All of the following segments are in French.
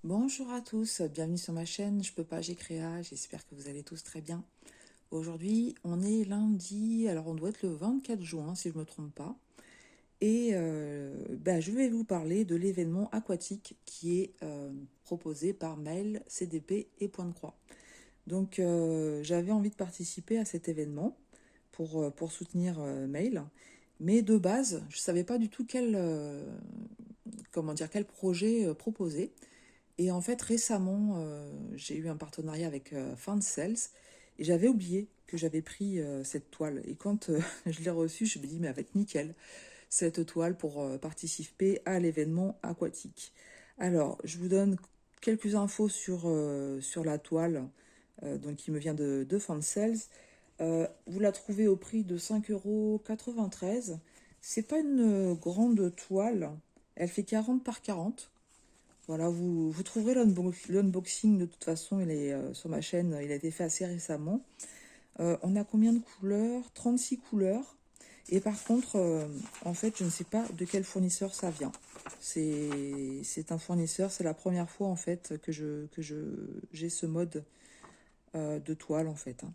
Bonjour à tous, bienvenue sur ma chaîne Je peux pas, j'ai créa, j'espère que vous allez tous très bien. Aujourd'hui, on est lundi, alors on doit être le 24 juin si je ne me trompe pas. Et je vais vous parler de l'événement aquatique qui est proposé par Mail, CDP et Point de Croix. Donc j'avais envie de participer à cet événement pour soutenir Mail. Mais de base, je ne savais pas du tout quel projet proposer. Et en fait, récemment, j'ai eu un partenariat avec Fan Sales et j'avais oublié que j'avais pris cette toile. Et quand je l'ai reçue, je me dis, mais avec nickel, cette toile pour participer à l'événement aquatique. Alors, je vous donne quelques infos sur la toile donc qui me vient de Fan Sales. Vous la trouvez au prix de 5,93 €. C'est pas une grande toile, elle fait 40 par 40. Voilà, vous trouverez l'unboxing de toute façon, il est sur ma chaîne, il a été fait assez récemment. On a combien de couleurs? 36 couleurs. Et par contre, en fait, je ne sais pas de quel fournisseur ça vient. C'est un fournisseur, c'est la première fois en fait j'ai ce mode de toile en fait, hein.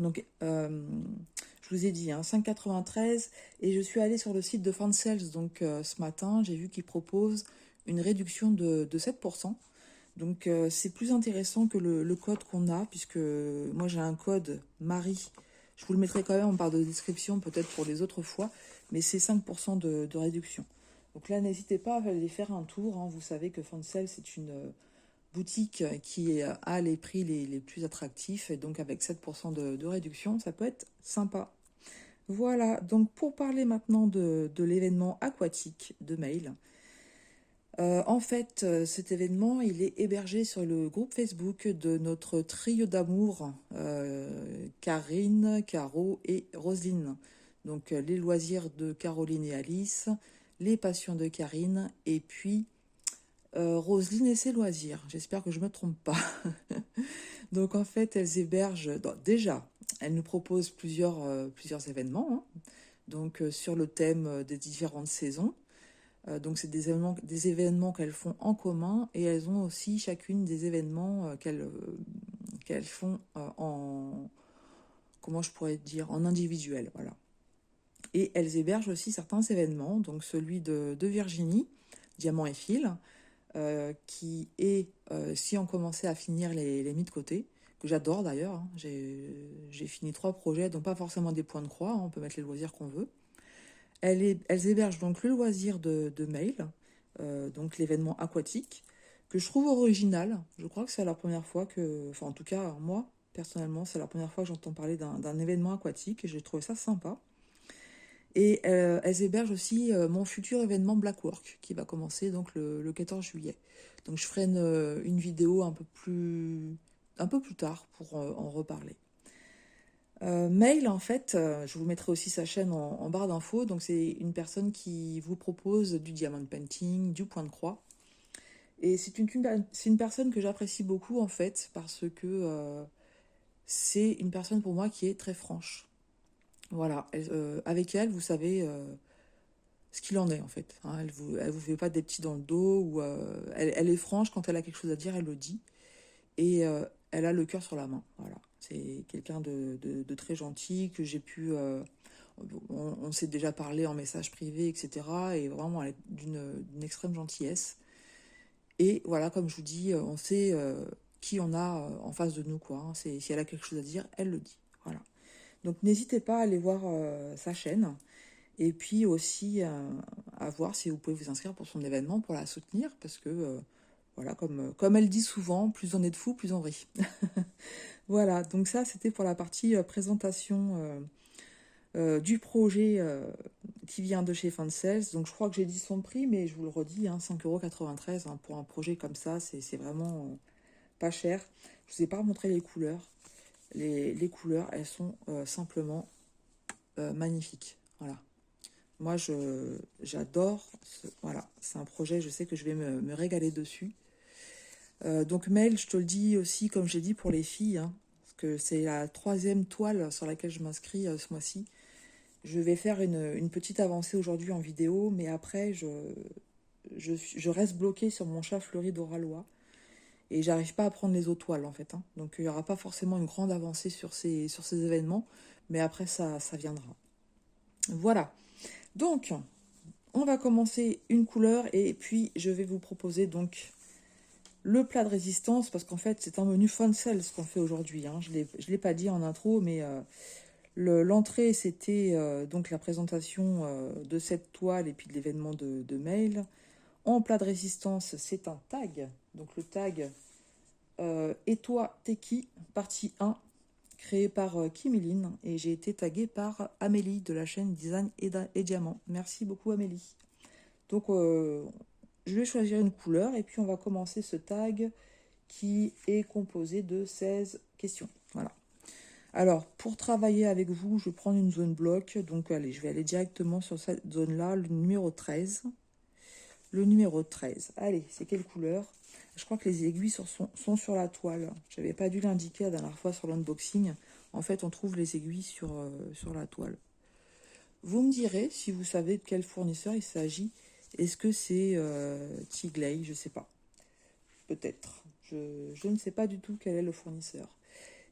Donc, je vous ai dit, hein, 5,93 et je suis allée sur le site de Fansales donc ce matin, j'ai vu qu'ils proposent une réduction de 7%. Donc c'est plus intéressant que le code qu'on a, puisque moi j'ai un code Marie. Je vous le mettrai quand même en barre de description, peut-être pour les autres fois, mais c'est 5% de réduction. Donc là, n'hésitez pas à aller faire un tour, hein. Vous savez que Fansel, c'est une boutique qui a les prix les plus attractifs, et donc avec 7% de réduction, ça peut être sympa. Voilà, donc pour parler maintenant de l'événement aquatique de Mail. En fait, cet événement, il est hébergé sur le groupe Facebook de notre trio d'amour, Karine, Caro et Roselyne. Donc, les loisirs de Caroline et Alice, les passions de Karine, et puis Roselyne et ses loisirs. J'espère que je ne me trompe pas. Donc, en fait, elles hébergent, déjà, elles nous proposent plusieurs événements, hein. Donc, sur le thème des différentes saisons. Donc c'est des événements qu'elles font en commun et elles ont aussi chacune des événements qu'elles font comment je pourrais dire, en individuel, voilà. Et elles hébergent aussi certains événements, donc celui de Virginie, Diamant et Fil, qui est si on commençait à finir les mis de côté, que j'adore d'ailleurs, hein. J'ai fini 3 projets, donc pas forcément des points de croix, hein, on peut mettre les loisirs qu'on veut. Elles hébergent donc le loisir de Mail, donc l'événement aquatique, que je trouve original. Je crois que c'est la première fois enfin en tout cas moi, personnellement, c'est la première fois que j'entends parler d'un événement aquatique et j'ai trouvé ça sympa. Et elles hébergent aussi mon futur événement Blackwork qui va commencer donc le 14 juillet. Donc je ferai une vidéo un peu plus tard pour en reparler. Mail, en fait, je vous mettrai aussi sa chaîne en barre d'infos. Donc, c'est une personne qui vous propose du diamond painting, du point de croix. Et c'est une personne que j'apprécie beaucoup, en fait, parce que c'est une personne pour moi qui est très franche. Voilà, avec elle, vous savez ce qu'il en est, en fait, hein. Elle vous fait pas des petits dans le dos, ou elle est franche, quand elle a quelque chose à dire, elle le dit. Et elle a le cœur sur la main, voilà. C'est quelqu'un de très gentil que j'ai pu on s'est déjà parlé en message privé, etc. Et vraiment, elle est d'une extrême gentillesse. Et voilà, comme je vous dis, on sait qui on a en face de nous, quoi, hein. Si elle a quelque chose à dire, elle le dit. Voilà. Donc n'hésitez pas à aller voir sa chaîne. Et puis aussi à voir si vous pouvez vous inscrire pour son événement, pour la soutenir. Parce que, voilà, comme elle dit souvent, plus on est de fous, plus on rit. Voilà, donc ça, c'était pour la partie présentation du projet qui vient de chez Fansales. Donc je crois que j'ai dit son prix, mais je vous le redis, hein, 5,93 € hein, pour un projet comme ça, c'est vraiment pas cher. Je vous ai pas montré les couleurs. Les couleurs, elles sont simplement magnifiques. Voilà. Moi, j'adore. Voilà, c'est un projet, je sais que je vais me régaler dessus. Donc Mail, je te le dis aussi, comme j'ai dit pour les filles, hein, parce que c'est la 3e toile sur laquelle je m'inscris ce mois-ci. Je vais faire une petite avancée aujourd'hui en vidéo, mais après, je reste bloquée sur mon chat fleuri d'Oralois. Et j'arrive pas à prendre les autres toiles, en fait, hein. Donc, il n'y aura pas forcément une grande avancée sur ces événements. Mais après, ça viendra. Voilà. Donc, on va commencer une couleur. Et puis, je vais vous proposer donc le plat de résistance. Parce qu'en fait, c'est un menu fun sale ce qu'on fait aujourd'hui, hein. Je l'ai pas dit en intro, mais l'entrée, c'était donc la présentation de cette toile et puis de l'événement de mail. En plat de résistance, c'est un tag. Donc, le tag... Et toi, t'es qui? Partie 1, créée par Kimiline. Et j'ai été taguée par Amélie de la chaîne Design et Diamant. Merci beaucoup, Amélie. Donc, je vais choisir une couleur et puis on va commencer ce tag qui est composé de 16 questions. Voilà. Alors, pour travailler avec vous, je vais prendre une zone bloc. Donc, allez, je vais aller directement sur cette zone-là, le numéro 13. Le numéro 13. Allez, c'est quelle couleur? Je crois que les aiguilles sont sur la toile. Je n'avais pas dû l'indiquer la dernière fois sur l'unboxing. En fait, on trouve les aiguilles sur la toile. Vous me direz si vous savez de quel fournisseur il s'agit. Est-ce que c'est Tigley? Je ne sais pas. Peut-être. Je ne sais pas du tout quel est le fournisseur.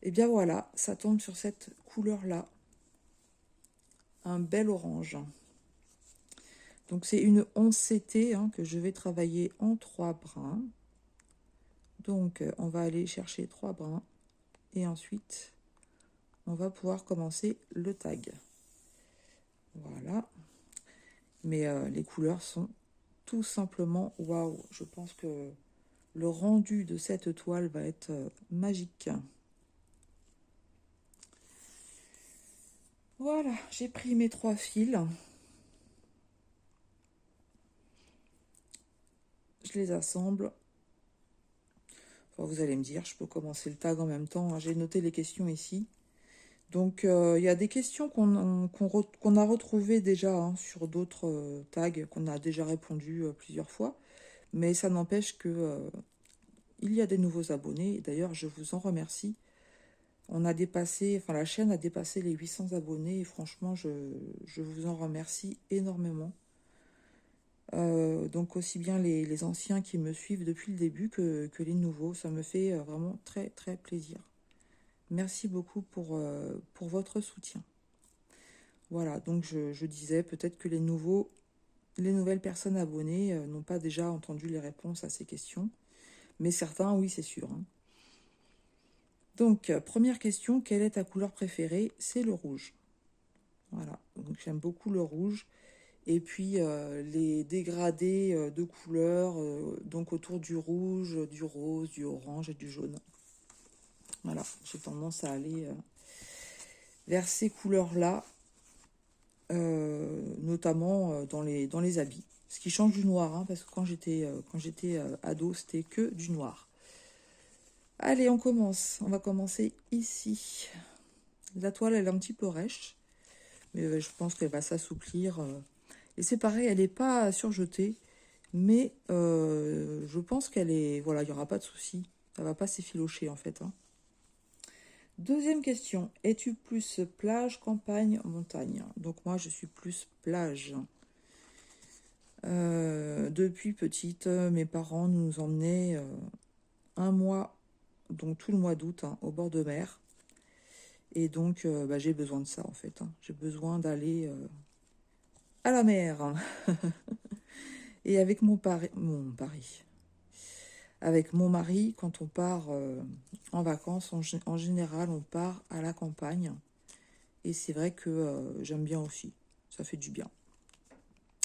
Et bien voilà, ça tombe sur cette couleur-là. Un bel orange. Donc c'est une 11CT hein, que je vais travailler en 3 brins. Donc, on va aller chercher 3 brins et ensuite, on va pouvoir commencer le tag. Voilà. Mais les couleurs sont tout simplement waouh. Je pense que le rendu de cette toile va être magique. Voilà, j'ai pris mes 3 fils. Je les assemble. Enfin, vous allez me dire, je peux commencer le tag en même temps, hein. J'ai noté les questions ici. Donc, il y a des questions qu'on a retrouvées déjà hein, sur d'autres tags, qu'on a déjà répondu plusieurs fois. Mais ça n'empêche que il y a des nouveaux abonnés. D'ailleurs, je vous en remercie. On a dépassé, enfin la chaîne a dépassé les 800 abonnés. Et franchement, je vous en remercie énormément. Donc, aussi bien les anciens qui me suivent depuis le début que les nouveaux. Ça me fait vraiment très, très plaisir. Merci beaucoup pour votre soutien. Voilà, donc je disais peut-être que les nouvelles personnes abonnées n'ont pas déjà entendu les réponses à ces questions. Mais certains, oui, c'est sûr, hein. Donc, première question, quelle est ta couleur préférée? C'est le rouge. Voilà, donc j'aime beaucoup le rouge. Et puis, les dégradés de couleurs, donc autour du rouge, du rose, du orange et du jaune. Voilà, j'ai tendance à aller vers ces couleurs-là. Notamment dans les habits. Ce qui change du noir, hein, parce que quand j'étais ado, c'était que du noir. Allez, on commence. On va commencer ici. La toile, elle est un petit peu rêche, mais je pense qu'elle va s'assouplir. Et c'est pareil, elle n'est pas surjetée, mais je pense qu'elle est... Voilà, il n'y aura pas de souci. Ça ne va pas s'effilocher, en fait, hein. Deuxième question, es-tu plus plage, campagne, montagne? Donc moi, je suis plus plage. Depuis petite, mes parents nous emmenaient un mois, donc tout le mois d'août, hein, au bord de mer. Et donc, bah, j'ai besoin de ça, en fait, hein. J'ai besoin d'aller à la mer. Et avec mon pari. Avec mon mari, quand on part en vacances, en général, on part à la campagne. Et c'est vrai que j'aime bien aussi. Ça fait du bien.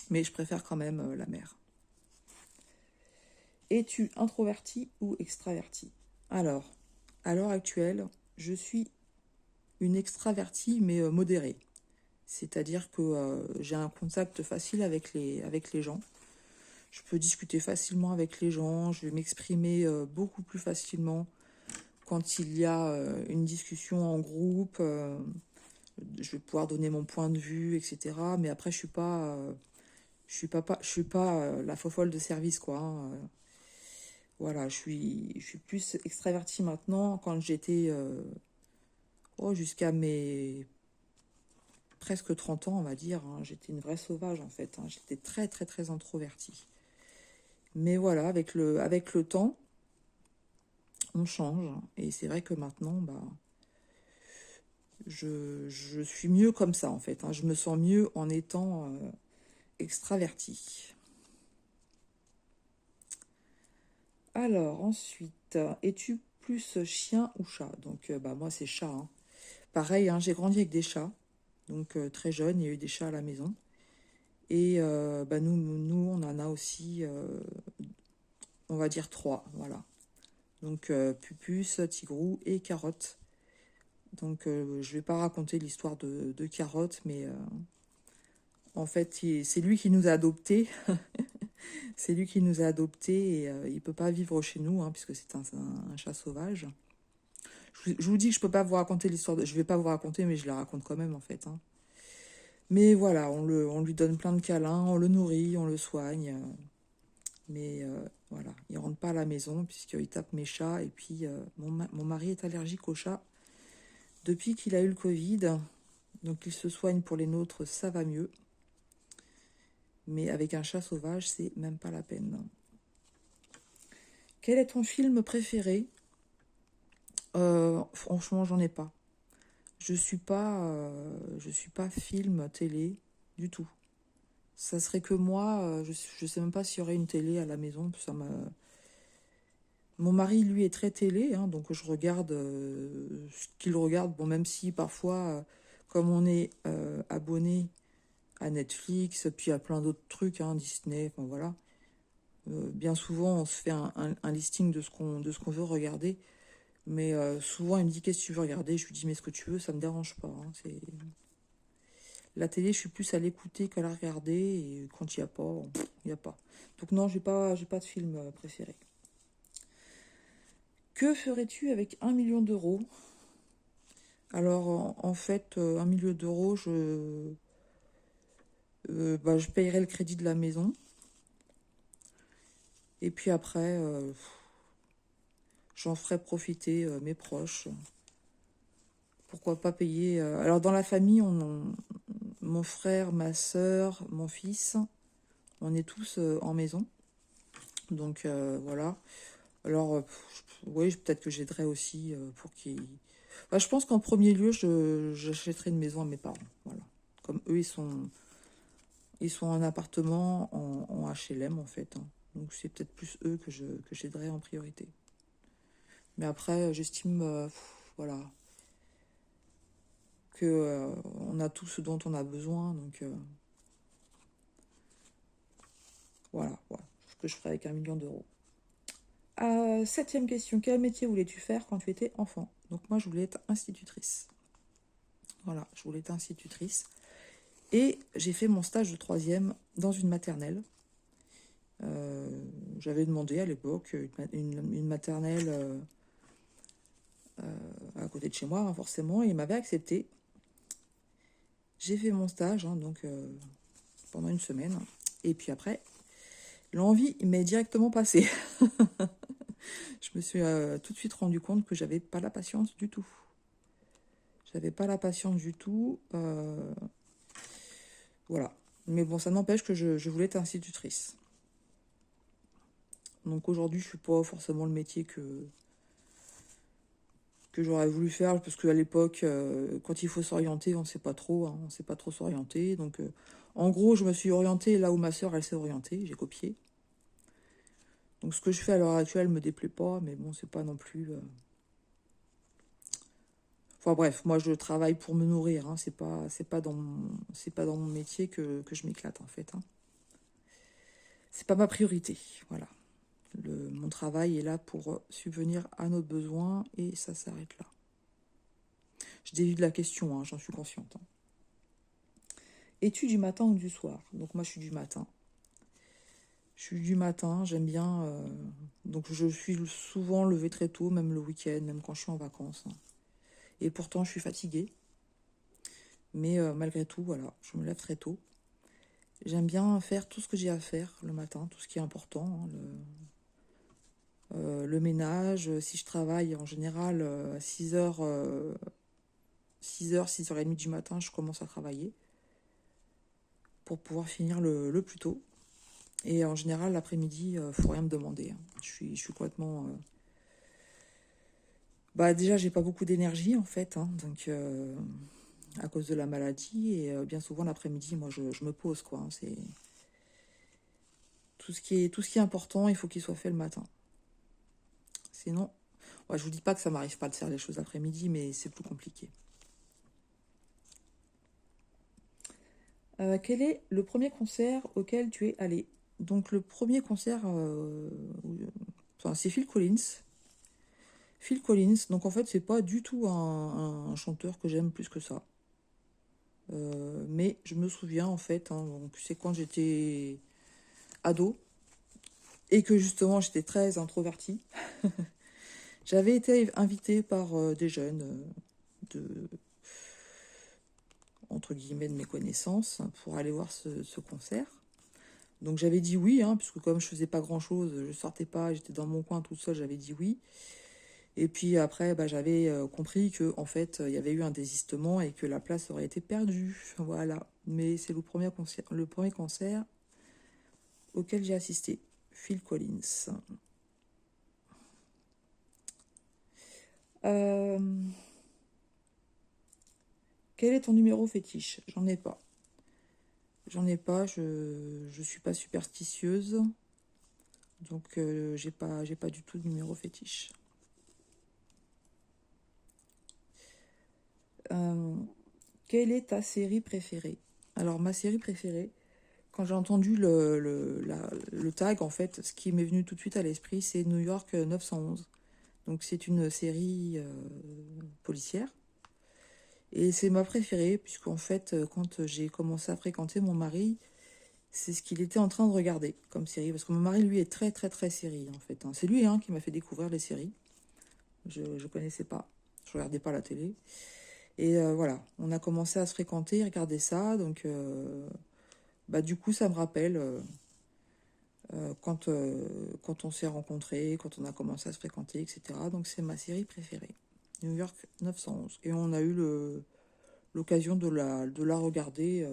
Mais je préfère quand même la mer. Es-tu introverti ou extraverti? Alors, à l'heure actuelle, je suis une extravertie, mais modérée. C'est-à-dire que j'ai un contact facile avec les gens. Je peux discuter facilement avec les gens. Je vais m'exprimer beaucoup plus facilement quand il y a une discussion en groupe. Je vais pouvoir donner mon point de vue, etc. Mais après, je suis pas la fofolle de service, quoi, hein. Voilà, je suis plus extravertie maintenant. Quand j'étais jusqu'à mes presque 30 ans, on va dire, hein, j'étais une vraie sauvage, en fait, hein. J'étais très, très, très introvertie. Mais voilà, avec le temps, on change. Et c'est vrai que maintenant, bah, je suis mieux comme ça, en fait, hein. Je me sens mieux en étant extravertie. Alors, ensuite, es-tu plus chien ou chat? Donc, bah, moi, c'est chat, hein. Pareil, hein, j'ai grandi avec des chats. Donc, très jeune, il y a eu des chats à la maison. Et bah, nous, on en a aussi, on va dire trois, voilà. Donc, Pupus, Tigrou et Carotte. Donc, je vais pas raconter l'histoire de Carotte, mais en fait, c'est lui qui nous a adoptés. C'est lui qui nous a adoptés et il peut pas vivre chez nous, hein, puisque c'est un chat sauvage. Je vous dis que je peux pas vous raconter l'histoire. Je vais pas vous raconter, mais je la raconte quand même, en fait, hein. Mais voilà, on lui donne plein de câlins, on le nourrit, on le soigne. Mais voilà, il rentre pas à la maison puisqu'il tape mes chats. Et puis, mon mari est allergique aux chats depuis qu'il a eu le Covid. Donc, il se soigne pour les nôtres, ça va mieux. Mais avec un chat sauvage, c'est même pas la peine. Quel est ton film préféré? Franchement, j'en ai pas. Je suis pas film, télé, du tout. Ça serait que moi, je sais même pas s'il y aurait une télé à la maison. Mon mari, lui, est très télé, hein, donc je regarde ce qu'il regarde. Bon, même si parfois, comme on est abonné à Netflix, puis à plein d'autres trucs, hein, Disney, enfin voilà. Bien souvent, on se fait un listing de ce qu'on veut regarder. Mais souvent, il me dit, qu'est-ce que tu veux regarder? Je lui dis, mais ce que tu veux, ça me dérange pas, hein. La télé, je suis plus à l'écouter qu'à la regarder. Et quand il n'y a pas, il n'y a pas. Donc non, j'ai pas de film préféré. Que ferais-tu avec 1 million d'euros? Alors, en fait, 1 million d'euros, bah, je payerais le crédit de la maison. Et puis après, j'en ferais profiter mes proches. Pourquoi pas payer alors, dans la famille, mon frère, ma soeur, mon fils, on est tous en maison. Donc, voilà. Alors, oui, peut-être que j'aiderais aussi pour qu'ils... Bah, je pense qu'en premier lieu, j'achèterais une maison à mes parents. Voilà. Comme eux, ils sont en appartement en HLM, en fait, hein. Donc, c'est peut-être plus eux que j'aiderais en priorité. Mais après, j'estime, voilà, que on a tout ce dont on a besoin. Donc, voilà ce que je ferais avec 1 million d'euros. Septième question. Quel métier voulais-tu faire quand tu étais enfant? Donc, moi, je voulais être institutrice. Voilà, je voulais être institutrice. Et j'ai fait mon stage de troisième dans une maternelle. J'avais demandé à l'époque une maternelle à côté de chez moi, hein, forcément, et il m'avait accepté. J'ai fait mon stage, hein, donc pendant une semaine. Et puis après, l'envie m'est directement passée. Je me suis tout de suite rendu compte que j'avais pas la patience du tout. J'avais pas la patience du tout. Voilà. Mais bon, ça n'empêche que je voulais être institutrice. Donc aujourd'hui, je ne suis pas forcément le métier que j'aurais voulu faire, parce qu'à l'époque, quand il faut s'orienter, on ne sait pas trop, hein, on ne sait pas trop s'orienter. Donc en gros, je me suis orientée là où ma soeur, elle s'est orientée, j'ai copié. Donc ce que je fais à l'heure actuelle me déplaît pas, mais bon, c'est pas non plus... Enfin bref, moi je travaille pour me nourrir, hein, c'est pas dans mon métier que je m'éclate, en fait, hein. C'est pas ma priorité, voilà. Mon travail est là pour subvenir à nos besoins et ça s'arrête là. Je dévie de la question, hein, j'en suis consciente, hein. Es-tu du matin ou du soir? Donc moi je suis du matin. Je suis du matin, j'aime bien. Donc je suis souvent levée très tôt, même le week-end, même quand je suis en vacances, hein. Et pourtant je suis fatiguée. Mais malgré tout, voilà, je me lève très tôt. J'aime bien faire tout ce que j'ai à faire le matin, tout ce qui est important, hein, le ménage. Si je travaille en général à 6h, 6h30 du matin, je commence à travailler pour pouvoir finir le plus tôt. Et en général, l'après-midi, faut rien me demander, hein. Je suis complètement... Bah déjà, j'ai pas beaucoup d'énergie en fait, hein, donc à cause de la maladie. Et bien souvent, l'après-midi, moi, je me pose, quoi, hein. C'est tout ce qui est important, il faut qu'il soit fait le matin. Sinon, ouais, je vous dis pas que ça m'arrive pas de faire les choses l'après-midi, mais c'est plus compliqué. Quel est le premier concert auquel tu es allé? Donc le premier concert, enfin, c'est Phil Collins. Phil Collins, donc en fait c'est pas du tout un chanteur que j'aime plus que ça. Mais je me souviens en fait, hein, donc c'est quand j'étais ado et que justement j'étais très introvertie. J'avais été invitée par des jeunes de entre guillemets de mes connaissances pour aller voir ce concert. Donc j'avais dit oui, hein, puisque comme je faisais pas grand chose, je sortais pas, j'étais dans mon coin toute seule, j'avais dit oui. Et puis après, bah, j'avais compris que en fait, il y avait eu un désistement et que la place aurait été perdue. Voilà. Mais c'est le premier concert auquel j'ai assisté. Phil Collins. Euh, Quel est ton numéro fétiche? J'en ai pas. J'en ai pas, je suis pas superstitieuse. Donc j'ai pas du tout de numéro fétiche. Euh, Quelle est ta série préférée? Alors ma série préférée, quand j'ai entendu le tag, en fait, ce qui m'est venu tout de suite à l'esprit, c'est New York 911. Donc c'est une série policière. Et c'est ma préférée, puisqu'en fait, quand j'ai commencé à fréquenter mon mari, c'est ce qu'il était en train de regarder comme série. Parce que mon mari, lui, est très, très, très série, en fait, hein. C'est lui, hein, qui m'a fait découvrir les séries. Je connaissais pas. Je regardais pas la télé. Et voilà, on a commencé à se fréquenter, regarder ça. Donc, bah, du coup, ça me rappelle quand on s'est rencontrés, quand on a commencé à se fréquenter, etc. Donc, c'est ma série préférée. New York 911. Et on a eu l'occasion de la regarder.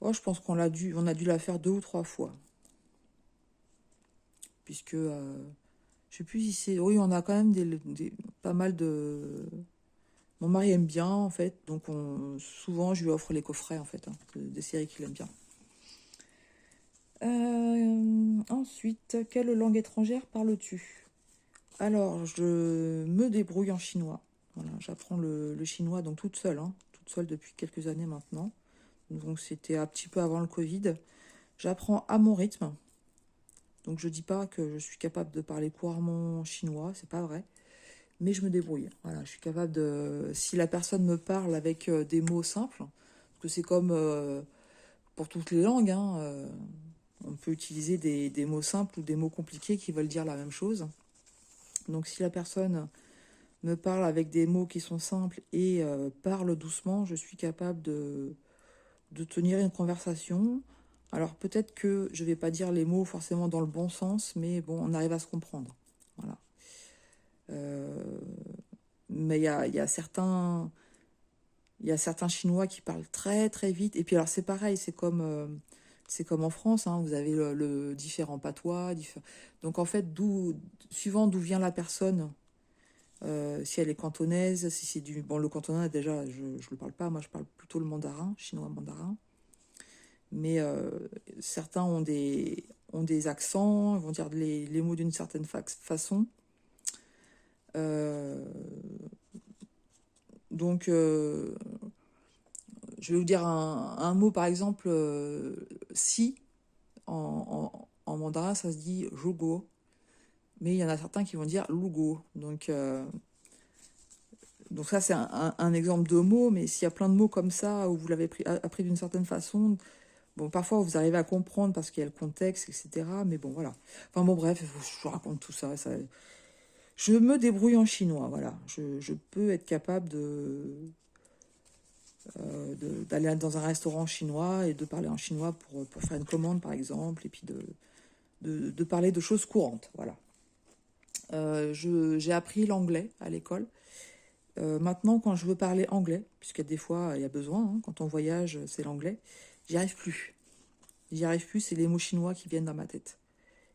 Oh, je pense on a dû la faire 2 ou 3 fois. Puisque, je sais plus si c'est... Oui, on a quand même pas mal de... Mon mari aime bien, en fait. Donc, souvent, je lui offre les coffrets, en fait, hein, des séries qu'il aime bien. Ensuite, quelle langue étrangère parles-tu? Alors, je me débrouille en chinois. Voilà, j'apprends le chinois donc toute seule depuis quelques années maintenant. Donc c'était un petit peu avant le Covid. J'apprends à mon rythme. Donc je dis pas que je suis capable de parler couramment chinois, c'est pas vrai. Mais je me débrouille. Voilà, je suis capable de... Si la personne me parle avec des mots simples, parce que c'est comme pour toutes les langues, hein, on peut utiliser des mots simples ou des mots compliqués qui veulent dire la même chose. Donc si la personne me parle avec des mots qui sont simples et parle doucement, je suis capable de tenir une conversation. Alors peut-être que je vais pas dire les mots forcément dans le bon sens, mais bon, on arrive à se comprendre. Voilà. Euh, mais il y a certains Chinois qui parlent très très vite. Et puis alors c'est pareil, c'est comme en France, hein, vous avez le différent patois. Donc en fait, suivant d'où vient la personne, si elle est cantonaise, si c'est du... Bon, le cantonais, déjà, je ne le parle pas, moi je parle plutôt le mandarin, chinois mandarin. Mais certains ont des accents, ils vont dire les mots d'une certaine façon. Euh, donc, je vais vous dire un mot, par exemple, si, en mandarin, ça se dit jugo. Mais il y en a certains qui vont dire lugo. Donc ça, c'est un exemple de mot, mais s'il y a plein de mots comme ça, où vous l'avez appris d'une certaine façon, bon, parfois vous arrivez à comprendre parce qu'il y a le contexte, etc. Mais bon, voilà. Enfin bon, bref, je vous raconte tout ça. Je me débrouille en chinois, voilà. Je peux être capable d'aller dans un restaurant chinois et de parler en chinois pour faire une commande, par exemple, et puis de parler de choses courantes, voilà. J'ai appris l'anglais à l'école. Maintenant, quand je veux parler anglais, puisque des fois il y a besoin, hein, quand on voyage, c'est l'anglais, j'y arrive plus. J'y arrive plus, c'est les mots chinois qui viennent dans ma tête.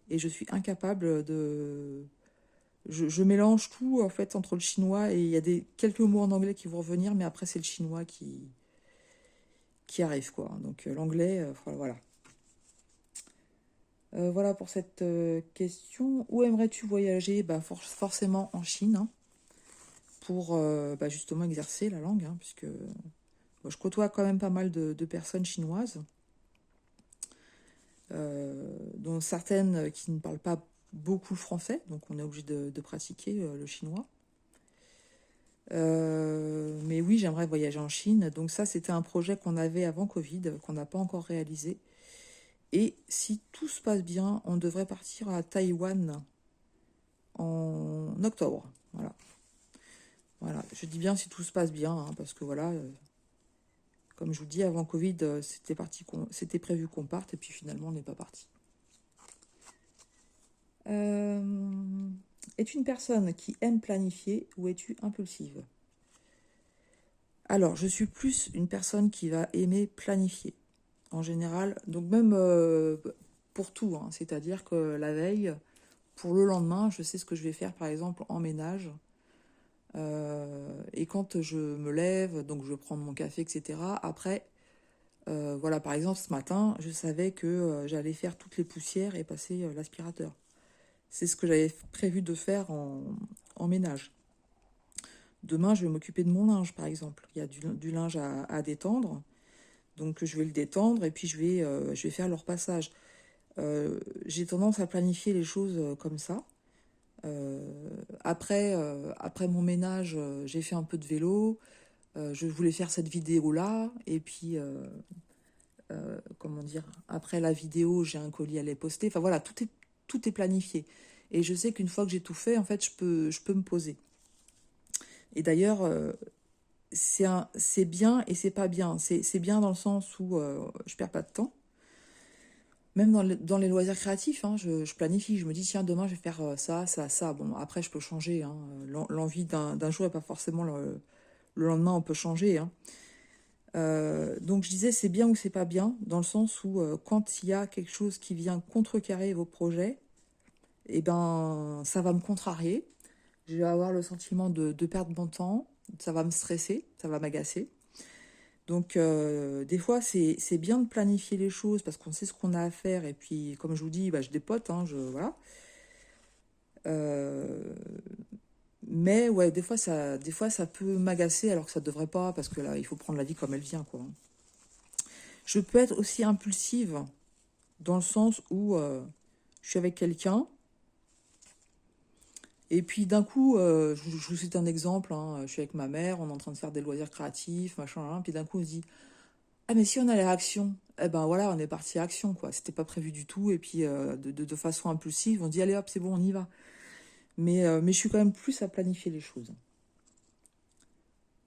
Et je suis incapable de... Je mélange tout, en fait, entre le chinois et il y a quelques mots en anglais qui vont revenir, mais après, c'est le chinois qui arrive, quoi. Donc, l'anglais, voilà. Voilà pour cette question. Où aimerais-tu voyager? Bah, forcément en Chine, hein, pour bah, justement exercer la langue, hein, puisque bon, je côtoie quand même pas mal de personnes chinoises, dont certaines qui ne parlent pas beaucoup le français, donc on est obligé de pratiquer le chinois. Mais oui, j'aimerais voyager en Chine. Donc ça, c'était un projet qu'on avait avant Covid, qu'on n'a pas encore réalisé. Et si tout se passe bien, on devrait partir à Taïwan en octobre. Voilà. Voilà. Je dis bien si tout se passe bien, hein, parce que voilà, comme je vous dis, avant Covid, c'était prévu qu'on parte, et puis finalement, on n'est pas parti. Es-tu une personne qui aime planifier ou es-tu impulsive? Alors, je suis plus une personne qui va aimer planifier, en général. Donc même pour tout, hein, c'est-à-dire que la veille, pour le lendemain, je sais ce que je vais faire, par exemple, en ménage. Et quand je me lève, donc je vais prendre mon café, etc. Après, voilà, par exemple, ce matin, je savais que j'allais faire toutes les poussières et passer l'aspirateur. C'est ce que j'avais prévu de faire en ménage. Demain, je vais m'occuper de mon linge, par exemple. Il y a du linge à détendre. Donc, je vais le détendre et puis je vais faire le repassage. J'ai tendance à planifier les choses comme ça. Après mon ménage, j'ai fait un peu de vélo. Je voulais faire cette vidéo-là. Et puis, comment dire, après la vidéo, j'ai un colis à les poster. Enfin voilà, tout est planifié. Et je sais qu'une fois que j'ai tout fait, en fait, je peux me poser. Et d'ailleurs, c'est bien et c'est pas bien. C'est bien dans le sens où je perds pas de temps. Même dans les loisirs créatifs, hein, je planifie. Je me dis, tiens, demain, je vais faire ça, ça, ça. Bon, après, je peux changer, hein. L'envie d'un jour et pas forcément le lendemain, on peut changer, hein. Donc, je disais, c'est bien ou c'est pas bien, dans le sens où quand il y a quelque chose qui vient contrecarrer vos projets, eh ben, ça va me contrarier. Je vais avoir le sentiment de perdre mon temps. Ça va me stresser, ça va m'agacer. Donc, des fois, c'est bien de planifier les choses parce qu'on sait ce qu'on a à faire. Et puis, comme je vous dis, bah, je dépote, hein, voilà. Euh, mais ouais, des fois, ça peut m'agacer alors que ça ne devrait pas parce que là, il faut prendre la vie comme elle vient, quoi. Je peux être aussi impulsive dans le sens où je suis avec quelqu'un et puis d'un coup, je vous cite un exemple, hein, je suis avec ma mère, on est en train de faire des loisirs créatifs, machin, hein, puis d'un coup, on se dit, ah mais si on allait à action, eh ben voilà, on est parti à action, quoi. C'était pas prévu du tout, et puis de façon impulsive, on dit allez hop, c'est bon, on y va. Mais je suis quand même plus à planifier les choses.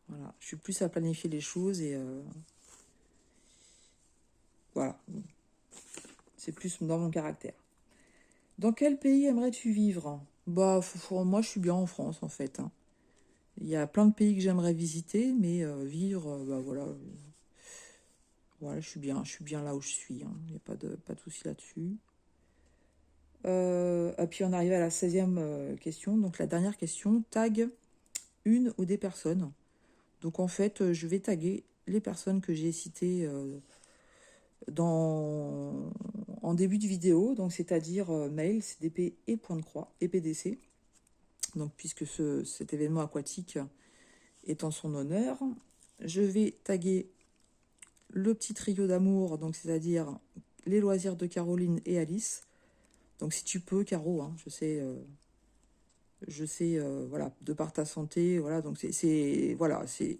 Voilà, je suis plus à planifier les choses et voilà, c'est plus dans mon caractère. Dans quel pays aimerais-tu vivre? Bah, moi, je suis bien en France, en fait, hein. Il y a plein de pays que j'aimerais visiter, mais vivre, bah voilà, voilà, je suis bien là où je suis, hein. Il n'y a pas de souci là-dessus. Et puis on arrive à la 16e question, donc la dernière question, tag une ou des personnes. Donc en fait, je vais taguer les personnes que j'ai citées en début de vidéo, donc c'est-à-dire mail, CDP et point de croix, et PDC. Donc puisque cet événement aquatique est en son honneur, je vais taguer le petit trio d'amour, donc c'est-à-dire les loisirs de Caroline et Alice. Donc si tu peux, Caro, hein, je sais, voilà, de par ta santé, voilà, donc voilà, il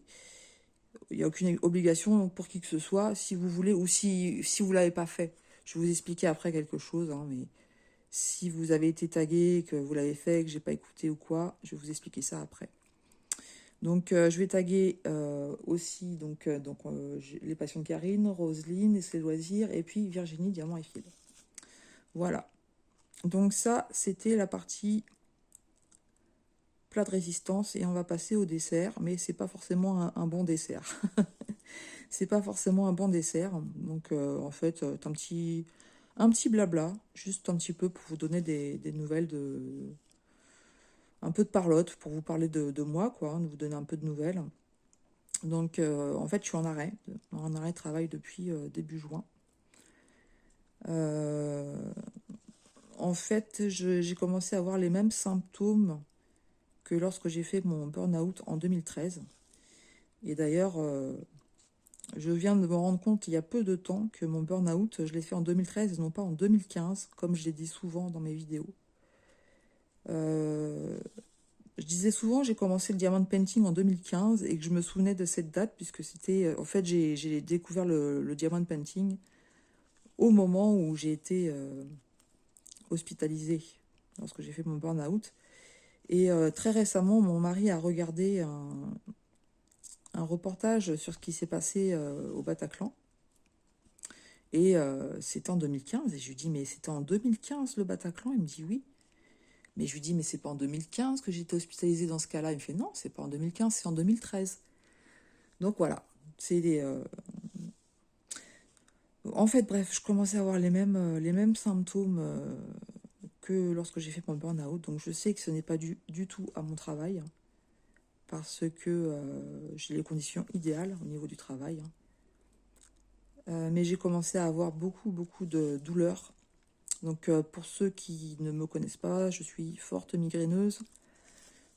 n'y a aucune obligation pour qui que ce soit, si vous voulez, ou si vous l'avez pas fait. Je vais vous expliquer après quelque chose, hein, mais si vous avez été tagué, que vous l'avez fait, que j'ai pas écouté ou quoi, je vais vous expliquer ça après. Donc, je vais taguer aussi les passions de Karine, Roselyne et ses loisirs, et puis Virginie, Diamant et Fil. Voilà. Donc ça, c'était la partie plat de résistance et on va passer au dessert, mais c'est pas forcément un bon dessert. C'est pas forcément un bon dessert. Donc en fait, un petit blabla, juste un petit peu pour vous donner des nouvelles un peu de parlotte, pour vous parler de moi, quoi, de vous donner un peu de nouvelles. Donc en fait, je suis en arrêt de travail depuis début juin. Euh, En fait, j'ai commencé à avoir les mêmes symptômes que lorsque j'ai fait mon burn-out en 2013. Et d'ailleurs, je viens de me rendre compte il y a peu de temps que mon burn-out, je l'ai fait en 2013 et non pas en 2015, comme je l'ai dit souvent dans mes vidéos. Euh, je disais souvent j'ai commencé le diamond painting en 2015 et que je me souvenais de cette date puisque c'était... En fait, j'ai découvert le diamond painting au moment où j'ai été hospitalisée, lorsque j'ai fait mon burn-out. Et très récemment, mon mari a regardé un reportage sur ce qui s'est passé au Bataclan. Et c'était en 2015. Et je lui dis, mais c'était en 2015 le Bataclan? Il me dit oui. Mais je lui dis, mais c'est pas en 2015 que j'étais hospitalisée dans ce cas-là. Il me fait, non, c'est pas en 2015, c'est en 2013. Donc voilà. En fait, bref, je commençais à avoir les mêmes symptômes que lorsque j'ai fait mon burn-out. Donc je sais que ce n'est pas du tout à mon travail. Parce que j'ai les conditions idéales au niveau du travail. Mais j'ai commencé à avoir beaucoup de douleurs. Donc pour ceux qui ne me connaissent pas, je suis forte migraineuse.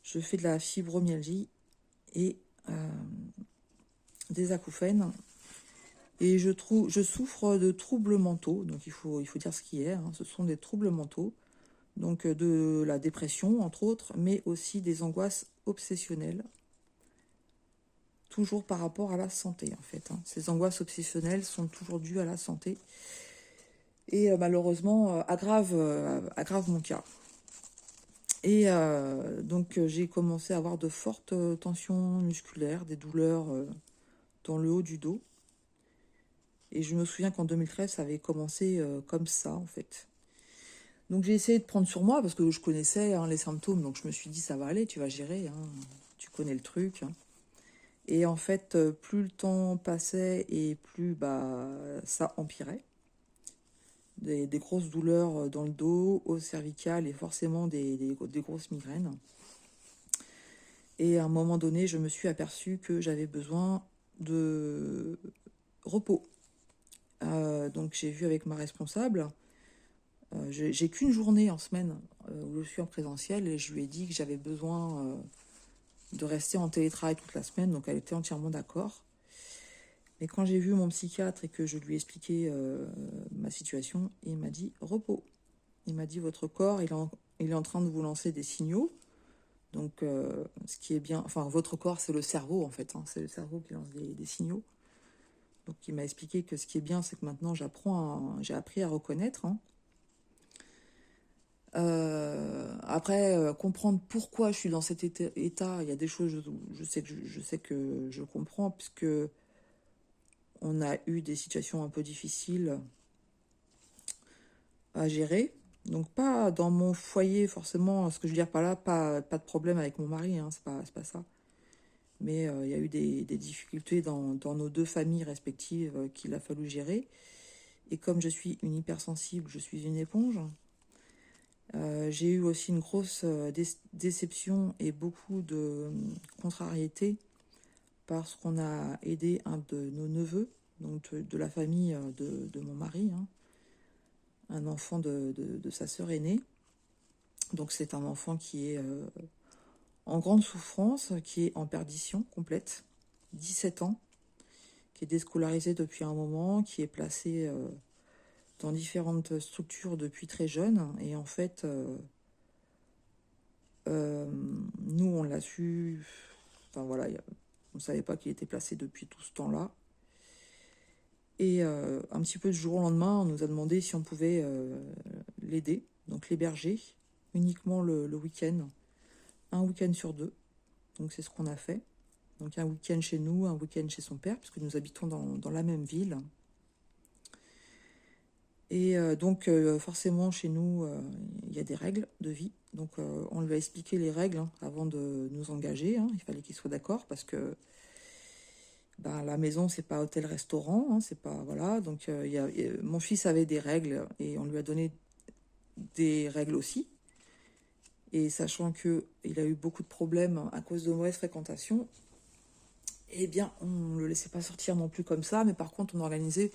Je fais de la fibromyalgie et des acouphènes. Et je souffre de troubles mentaux. Donc il faut dire ce qui est. Hein. Ce sont des troubles mentaux. Donc de la dépression, entre autres, mais aussi des angoisses obsessionnelles. Toujours par rapport à la santé, en fait. Hein. Ces angoisses obsessionnelles sont toujours dues à la santé. Et malheureusement, aggrave mon cas. Et donc, j'ai commencé à avoir de fortes tensions musculaires, des douleurs dans le haut du dos. Et je me souviens qu'en 2013, ça avait commencé comme ça, en fait. Donc, j'ai essayé de prendre sur moi parce que je connaissais les symptômes. Donc, je me suis dit, ça va aller, tu vas gérer. Hein, tu connais le truc. Hein. Et en fait, plus le temps passait et plus ça empirait. Des grosses douleurs dans le dos, au cervical et forcément des grosses migraines. Et à un moment donné, je me suis aperçue que j'avais besoin de repos. Donc j'ai vu avec ma responsable, j'ai qu'une journée en semaine où je suis en présentiel et je lui ai dit que j'avais besoin de rester en télétravail toute la semaine, donc elle était entièrement d'accord. Mais quand j'ai vu mon psychiatre et que je lui ai expliqué ma situation, il m'a dit repos. Il m'a dit votre corps, il est en train de vous lancer des signaux. Donc, ce qui est bien, enfin, votre corps, c'est le cerveau en fait. Hein, c'est le cerveau qui lance des signaux. Donc, il m'a expliqué que ce qui est bien, c'est que maintenant, j'ai appris à reconnaître. Hein. Après, comprendre pourquoi je suis dans cet état, il y a des choses, je sais que je comprends, puisque on a eu des situations un peu difficiles à gérer. Donc pas dans mon foyer forcément, ce que je veux dire par là, pas de problème avec mon mari, hein, c'est pas ça. Mais il y a eu des difficultés dans nos deux familles respectives qu'il a fallu gérer. Et comme je suis une hypersensible, je suis une éponge. J'ai eu aussi une grosse déception et beaucoup de contrariété parce qu'on a aidé un de nos neveux, donc de la famille de mon mari, hein, un enfant de sa sœur aînée. Donc c'est un enfant qui est en grande souffrance, qui est en perdition complète, 17 ans, qui est déscolarisé depuis un moment, qui est placé dans différentes structures depuis très jeune. Et en fait, nous, on l'a su... Enfin voilà, on ne savait pas qu'il était placé depuis tout ce temps-là. Et un petit peu du jour au lendemain, on nous a demandé si on pouvait l'aider, donc l'héberger, uniquement le week-end, un week-end sur deux. Donc c'est ce qu'on a fait. Donc un week-end chez nous, un week-end chez son père, puisque nous habitons dans la même ville. Et donc forcément chez nous, il y a des règles de vie. Donc on lui a expliqué les règles hein, avant de nous engager. Hein. Il fallait qu'il soit d'accord parce que ben, la maison, c'est pas hôtel-restaurant. Hein, c'est pas voilà. Donc mon fils avait des règles et on lui a donné des règles aussi. Et sachant que il a eu beaucoup de problèmes à cause de mauvaise fréquentation, eh bien, on ne le laissait pas sortir non plus comme ça. Mais par contre, on organisait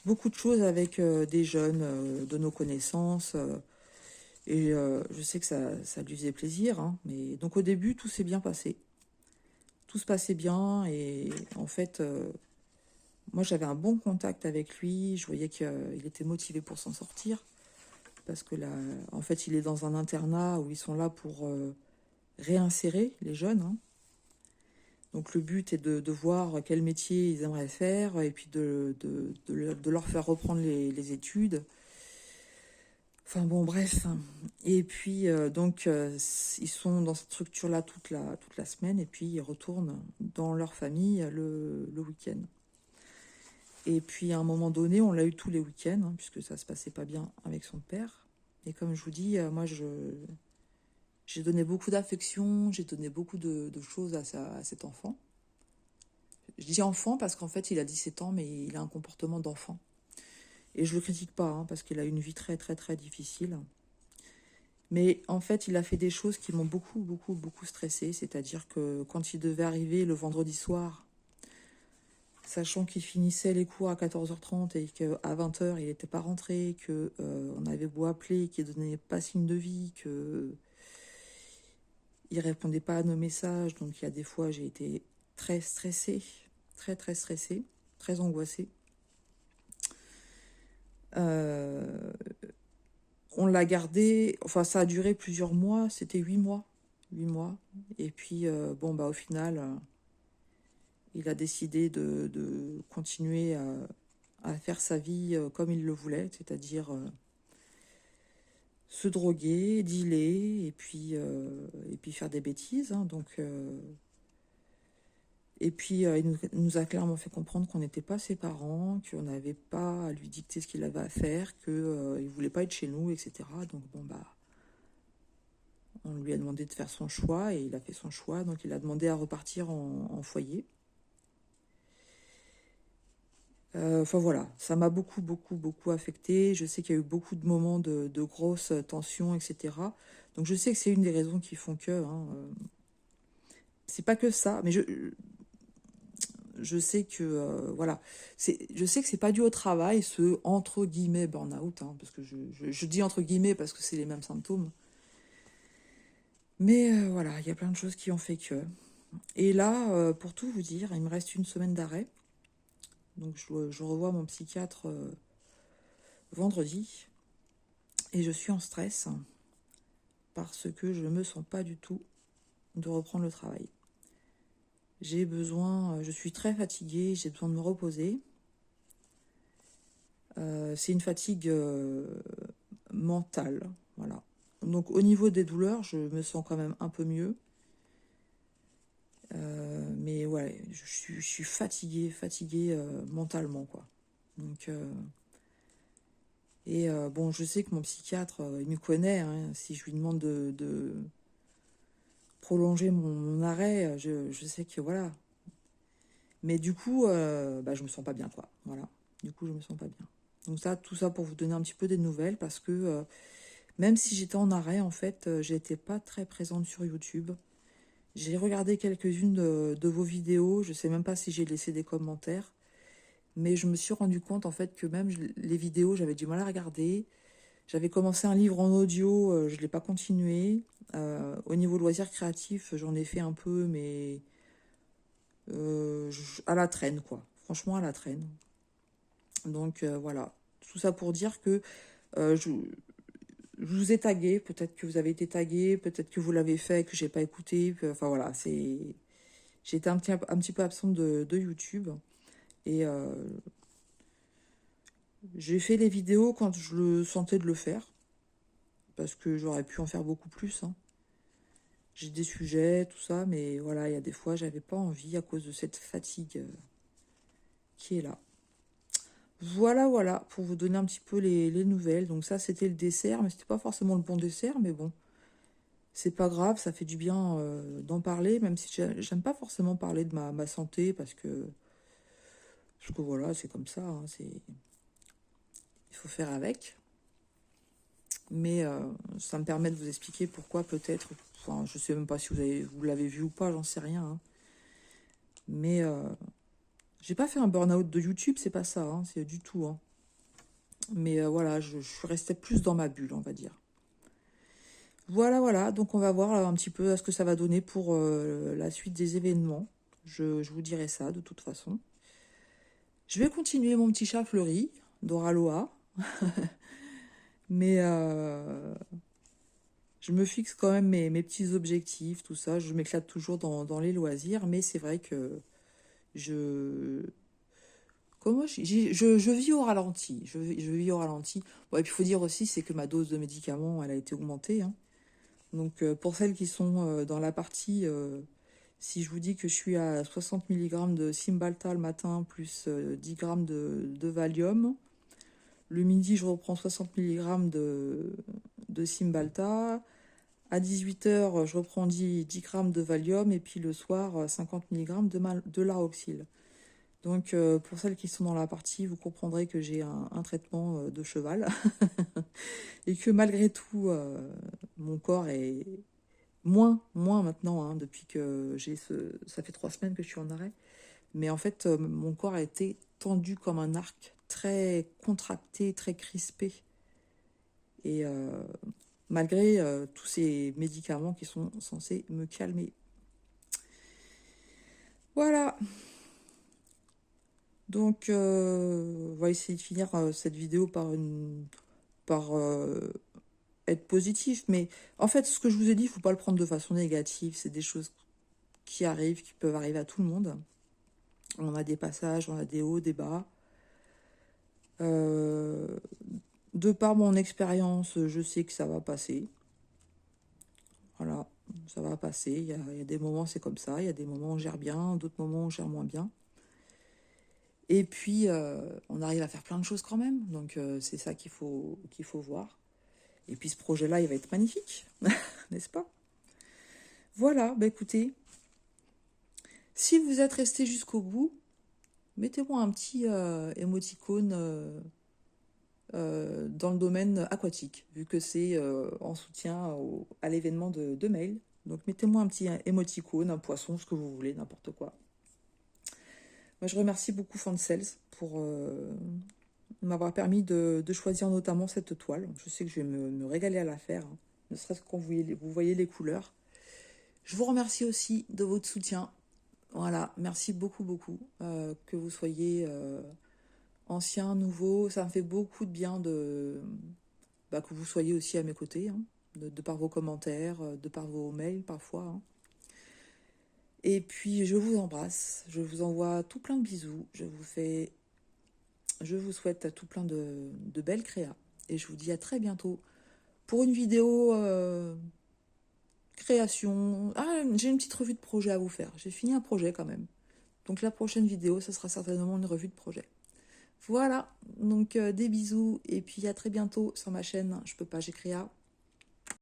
beaucoup de choses avec des jeunes de nos connaissances. Et je sais que ça lui faisait plaisir. Hein, mais donc au début, tout s'est bien passé. Tout se passait bien. Et en fait, moi, j'avais un bon contact avec lui. Je voyais qu'il était motivé pour s'en sortir. Parce que là, en fait, il est dans un internat où ils sont là pour réinsérer les jeunes. Hein. Donc le but est de voir quel métier ils aimeraient faire et puis de leur faire reprendre les études. Enfin bon, bref. Et puis donc ils sont dans cette structure-là toute la semaine et puis ils retournent dans leur famille le week-end. Et puis à un moment donné, on l'a eu tous les week-ends hein, puisque ça se passait pas bien avec son père. Et comme je vous dis, moi j'ai donné beaucoup d'affection, j'ai donné beaucoup de choses à cet enfant. Je dis enfant parce qu'en fait, il a 17 ans, mais il a un comportement d'enfant. Et je le critique pas, hein, parce qu'il a une vie très, très, très difficile. Mais en fait, il a fait des choses qui m'ont beaucoup, beaucoup, beaucoup stressé. C'est-à-dire que quand il devait arriver le vendredi soir, sachant qu'il finissait les cours à 14h30 et qu'à 20h, il n'était pas rentré, qu'on avait beau appeler, qu'il ne donnait pas signe de vie, qu'il ne répondait pas à nos messages. Donc il y a des fois, j'ai été très stressée, très, très stressée, très angoissée. On l'a gardé, enfin ça a duré plusieurs mois, c'était 8 mois. 8 mois. Et puis, bon, bah au final, il a décidé de continuer à faire sa vie comme il le voulait, c'est-à-dire se droguer, dealer, et puis faire des bêtises. Hein, donc, et puis, il nous a clairement fait comprendre qu'on n'était pas ses parents, qu'on n'avait pas à lui dicter ce qu'il avait à faire, qu'il ne voulait pas être chez nous, etc. Donc, bon, bah, on lui a demandé de faire son choix et il a fait son choix. Donc, il a demandé à repartir en foyer. Enfin, voilà, ça m'a beaucoup, beaucoup, beaucoup affecté. Je sais qu'il y a eu beaucoup de moments de grosses tensions, etc. Donc, je sais que c'est une des raisons qui font que... Hein, c'est pas que ça, mais je sais que voilà, je sais que c'est pas dû au travail, ce entre guillemets burn-out, hein, parce que je dis entre guillemets parce que c'est les mêmes symptômes. Mais voilà, il y a plein de choses qui ont fait que. Et là, pour tout vous dire, il me reste une semaine d'arrêt. Donc je revois mon psychiatre vendredi. Et je suis en stress parce que je ne me sens pas du tout de reprendre le travail. J'ai besoin, je suis très fatiguée, j'ai besoin de me reposer. C'est une fatigue mentale, voilà. Donc au niveau des douleurs, je me sens quand même un peu mieux. Mais ouais, je suis fatiguée mentalement, quoi. Donc, bon, je sais que mon psychiatre, il me connaît. Hein, si je lui demande de prolonger mon arrêt, je sais que voilà. Mais du coup, bah, je me sens pas bien, quoi. Voilà. Du coup, je me sens pas bien. Donc ça, tout ça pour vous donner un petit peu des nouvelles, parce que même si j'étais en arrêt, en fait, j'étais pas très présente sur YouTube. J'ai regardé quelques-unes de vos vidéos. Je sais même pas si j'ai laissé des commentaires. Mais je me suis rendu compte, en fait, que même les vidéos, j'avais du mal à regarder. J'avais commencé un livre en audio, je ne l'ai pas continué. Au niveau loisirs créatifs, j'en ai fait un peu, mais à la traîne, quoi. Franchement, à la traîne. Donc, voilà. Tout ça pour dire que je vous ai tagué. Peut-être que vous avez été tagué, peut-être que vous l'avez fait, que j'ai pas écouté. Enfin, voilà, c'est... J'étais un petit peu absente de YouTube. Et j'ai fait les vidéos quand je le sentais de le faire. Parce que j'aurais pu en faire beaucoup plus. Hein. J'ai des sujets, tout ça, mais voilà, il y a des fois, j'avais pas envie à cause de cette fatigue qui est là. Voilà, voilà, pour vous donner un petit peu les nouvelles. Donc ça, c'était le dessert, mais c'était pas forcément le bon dessert, mais bon, c'est pas grave, ça fait du bien d'en parler, même si j'aime pas forcément parler de ma santé, parce que voilà, c'est comme ça, hein, il faut faire avec. Mais ça me permet de vous expliquer pourquoi peut-être, enfin, je sais même pas si vous l'avez vu ou pas, j'en sais rien, hein. Mais j'ai pas fait un burn-out de YouTube, c'est pas ça, hein, c'est du tout, hein. Mais voilà, je suis restée plus dans ma bulle, on va dire. Voilà, voilà, donc on va voir un petit peu ce que ça va donner pour la suite des événements. Je vous dirai ça de toute façon. Je vais continuer mon petit chat fleuri, Doraloa, mais je me fixe quand même mes petits objectifs, tout ça. Je m'éclate toujours dans les loisirs, mais c'est vrai que je... Comment je vis au ralenti. Je vis au ralenti. Bon, et puis il faut dire aussi, c'est que ma dose de médicaments, elle a été augmentée, hein. Donc pour celles qui sont dans la partie, si je vous dis que je suis à 60 mg de Cymbalta le matin, plus 10 grammes de Valium, le midi je reprends 60 mg de Cymbalta, à 18 h je reprends 10 grammes de Valium, et puis le soir 50 mg de Laroxyl. Donc pour celles qui sont dans la partie, vous comprendrez que j'ai un traitement de cheval, et que malgré tout, mon corps est moins maintenant, hein, depuis que ça fait 3 semaines que je suis en arrêt. Mais en fait, mon corps a été tendu comme un arc, très contracté, très crispé. Et malgré tous ces médicaments qui sont censés me calmer. Voilà. Donc, on va essayer de finir cette vidéo par être positif. Mais en fait, ce que je vous ai dit, il ne faut pas le prendre de façon négative. C'est des choses qui arrivent, qui peuvent arriver à tout le monde. On a des passages, on a des hauts, des bas. De par mon expérience, je sais que ça va passer. Voilà, ça va passer. Il y a des moments, c'est comme ça. Il y a des moments où on gère bien, d'autres moments où on gère moins bien. Et puis, on arrive à faire plein de choses quand même. Donc, c'est ça qu'il faut voir. Et puis, ce projet-là, il va être magnifique, n'est-ce pas? Voilà, bah écoutez, si vous êtes resté jusqu'au bout, mettez-moi un petit émoticône dans le domaine aquatique, vu que c'est en soutien à l'événement de mail. Donc mettez-moi un petit émoticône, un poisson, ce que vous voulez, n'importe quoi. Moi, je remercie beaucoup Fancels pour m'avoir permis de choisir notamment cette toile. Je sais que je vais me régaler à la faire, hein, ne serait-ce que quand vous voyez les couleurs. Je vous remercie aussi de votre soutien. Voilà, merci beaucoup, beaucoup. Que vous soyez ancien, nouveau, ça me fait beaucoup de bien que vous soyez aussi à mes côtés, hein, de par vos commentaires, de par vos mails parfois, hein. Et puis je vous embrasse, je vous envoie tout plein de bisous, je vous souhaite tout plein de belles créas, et je vous dis à très bientôt pour une vidéo création. Ah, j'ai une petite revue de projet à vous faire, j'ai fini un projet quand même. Donc la prochaine vidéo, ça sera certainement une revue de projet. Voilà, donc des bisous, et puis à très bientôt sur ma chaîne Je peux pas, j'ai créa.